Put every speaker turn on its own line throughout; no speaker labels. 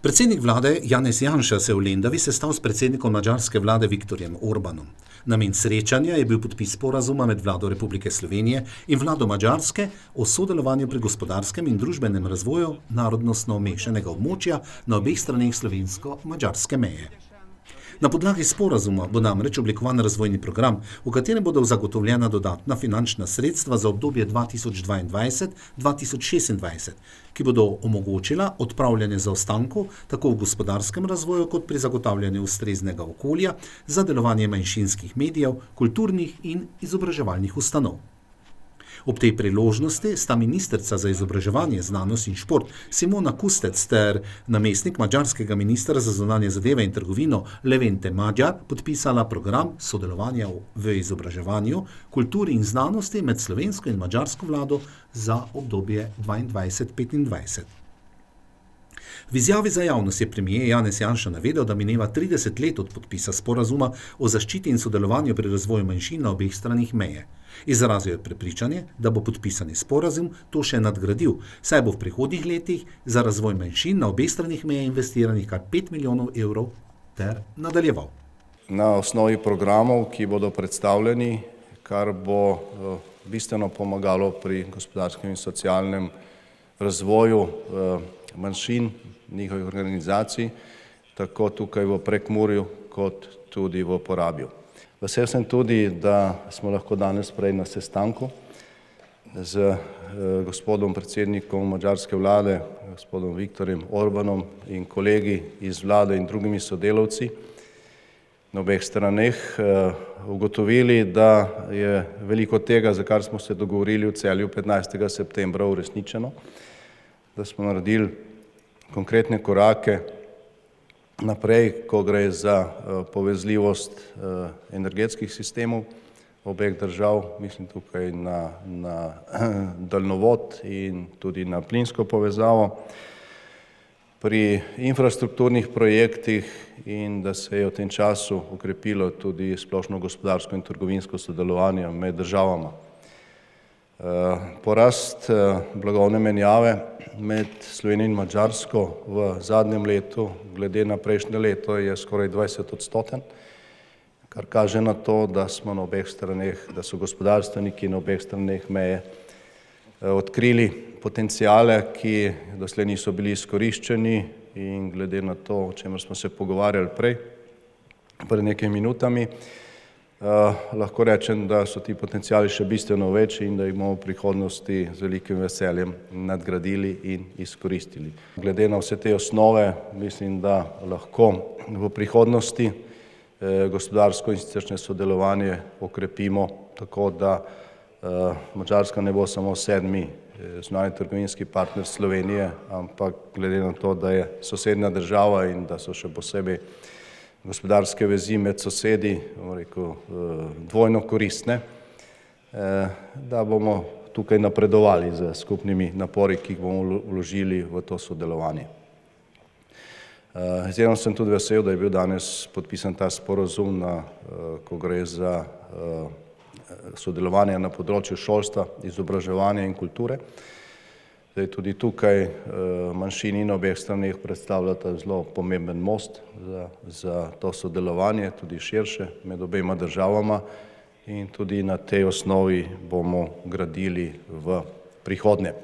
Predsednik vlade Janez Janša se je v Lendavi sestal s predsednikom madžarske vlade Viktorjem Orbanom. Namen srečanja je bil podpis sporazuma med vlado Republike Slovenije in vlado Madžarske o sodelovanju pri gospodarskem in družbenem razvoju narodnostno mešanega območja na obeh straneh slovensko-madžarske meje. Na podlagi sporazuma bo namreč oblikovan razvojni program, v katerem bodo zagotovljena dodatna finančna sredstva za obdobje 2022-2026, ki bodo omogočila odpravljanje zaostankov tako v gospodarskem razvoju kot pri zagotavljanju ustreznega okolja za delovanje manjšinskih medijev, kulturnih in izobraževalnih ustanov. Ob tej priložnosti sta ministrica za izobraževanje, znanost in šport Simona Kustec ter namestnik madžarskega ministra za zunanje zadeve in trgovino Levente Magyar podpisala program sodelovanja v izobraževanju, kulturi in znanosti med slovensko in madžarsko vlado za obdobje 2022-2025. V izjavi za javnost je premier Janez Janša navedel, da mineva 30 let od podpisa sporazuma o zaščiti in sodelovanju pri razvoju manjšin na obeh stranih meje. Izrazil je prepričanje, da bo podpisani sporazum to še nadgradil, saj bo v prihodnjih letih za razvoj manjšin na obeh stranih meje investiranih kar 5 milijonov evrov ter nadaljeval.
Na osnovi programov, ki bodo predstavljeni, kar bo bistveno pomagalo pri gospodarskem in socialnem razvoju manjšin, njihovih organizacij, tako tukaj v Prekmurju kot tudi v Porabju. Vesel sem tudi, da smo lahko danes prej na sestanku z gospodom predsednikom madžarske vlade, gospodom Viktorjem Orbanom in kolegi iz vlade in drugimi sodelavci na obeh straneh ugotovili, da je veliko tega, za kar smo se dogovorili v Celju 15. septembra, uresničeno, da smo naredili konkretne korake naprej, ko gre za povezljivost energetskih sistemov obeh držav, mislim tukaj na daljnovod in tudi na plinsko povezavo, pri infrastrukturnih projektih in da se je v tem času okrepilo tudi splošno gospodarsko in trgovinsko sodelovanje med državama. Porast blagovne menjave med Slovenijo in Madžarsko v zadnjem letu, glede na prejšnje leto, je skoraj 20%, kar kaže na to, da smo na obeh straneh, da so gospodarstveniki na obeh straneh meje odkrili potencijale, ki doslej niso bili izkoriščeni, in glede na to, o čemer smo se pogovarjali pred nekaj minutami, lahko rečem, da so ti potencijali še bistveno večji in da jih bomo v prihodnosti z velikim veseljem nadgradili in izkoristili. Glede na vse te osnove, mislim, da lahko v prihodnosti gospodarsko in siceršnje sodelovanje okrepimo tako, da Madžarska ne bo samo 7. zunanji trgovinski partner Slovenije, ampak glede na to, da je sosednja država in da so še posebej gospodarske vezi med sosedi, dvojno koristne, da bomo tukaj napredovali z skupnimi napori, ki jih bomo vložili v to sodelovanje. Izjemno sem tudi vesel, da je bil danes podpisan ta sporazum, ko gre za sodelovanje na področju šolstva, izobraževanja in kulture. Tudi tukaj manjšini na obeh straneh predstavljata zelo pomemben most za to sodelovanje, tudi širše med obema državama, in tudi na tej osnovi bomo gradili v prihodnje.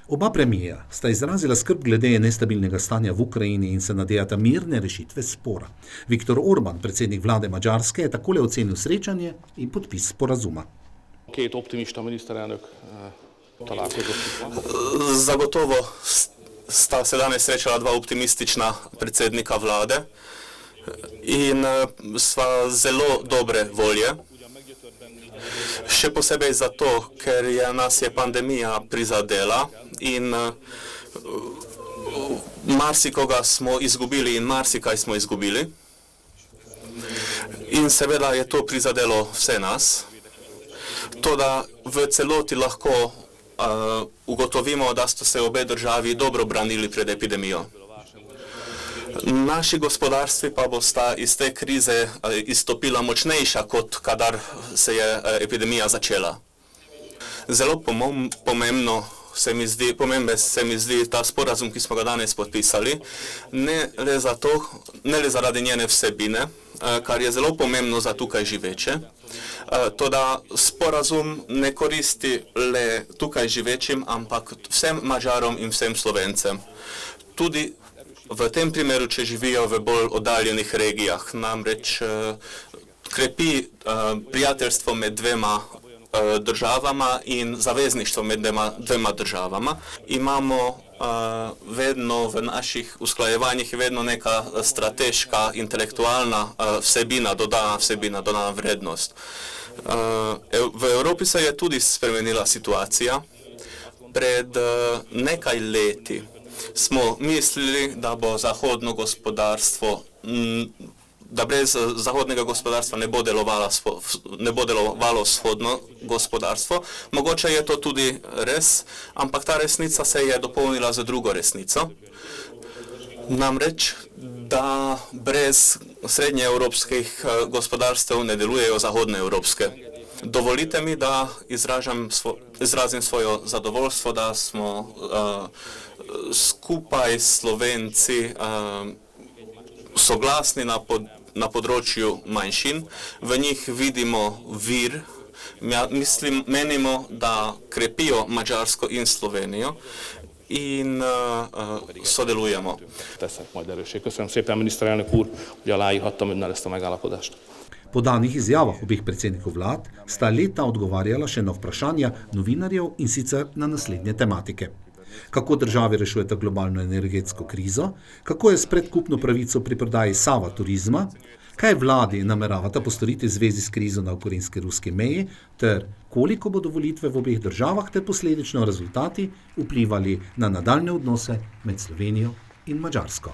Oba premierja sta izrazila skrb glede nestabilnega stanja v Ukrajini in se nadejata mirne rešitve spora. Viktor Orban, predsednik vlade Madžarske, je takole ocenil srečanje in podpis sporazuma.
Két optimista miniszterelnök találkozott.
Zagotovo sta se danes srečala dva optimistična predsednika vlade in sva zelo dobre volje. Še posebej zato, ker nas je pandemija prizadela in marsikoga smo izgubili in marsikaj smo izgubili. In seveda je to prizadelo vse nas. Toda v celoti lahko ugotovimo, da sta se obe državi dobro branili pred epidemijo. Naši gospodarstvi pa bosta iz te krize izstopila močnejša, kot kadar se je epidemija začela. Zelo pomembno pomemben se mi zdi ta sporazum, ki smo ga danes podpisali, ne le zaradi njene vsebine, kar je zelo pomembno za tukaj živeče. Toda sporazum ne koristi le tukaj živečim, ampak vsem Mađarom in vsem Slovencem. Tudi v tem primeru, če živijo v bolj oddaljenih regijah, namreč krepi prijateljstvo med dvema državama in zavezništvo med dvema državama. Imamo vedno v naših usklajevanjih vedno neka strateška, intelektualna vsebina, dodana vrednost. V Evropi se je tudi spremenila situacija. Pred nekaj leti smo mislili, da bo zahodno gospodarstvo, da brez zahodnega gospodarstva ne bo delovalo vzhodno gospodarstvo. Mogoče je to tudi res, ampak ta resnica se je dopolnila z drugo resnico. Namreč, da brez srednjeevropskih gospodarstev ne delujejo zahodnoevropske. Dovolite mi, da izrazim svoje zadovoljstvo, da smo skupaj s Slovenci soglasni na področju manjšin. V njih vidimo vir. Menimo, da krepijo Mađarsko in Slovenijo in sodelujemo.
Teszek majd erőssé. Köszönöm szépen, miniszterelnök úr, hogy aláírhattam önnel ezt a megállapodást.
Po danih izjavah obeh predsednikov vlad sta leta odgovarjala še na vprašanja novinarjev in sicer na naslednje tematike. Kako države rešujeta globalno energetsko krizo, kako je s predkupno pravico pri prodaji Sava Turizma, kaj vladi nameravata postoriti v zvezi s krizo na ukrajinski-ruski meji, ter koliko bodo volitve v obeh državah ter posledično rezultati vplivali na nadaljne odnose med Slovenijo in Mađarsko.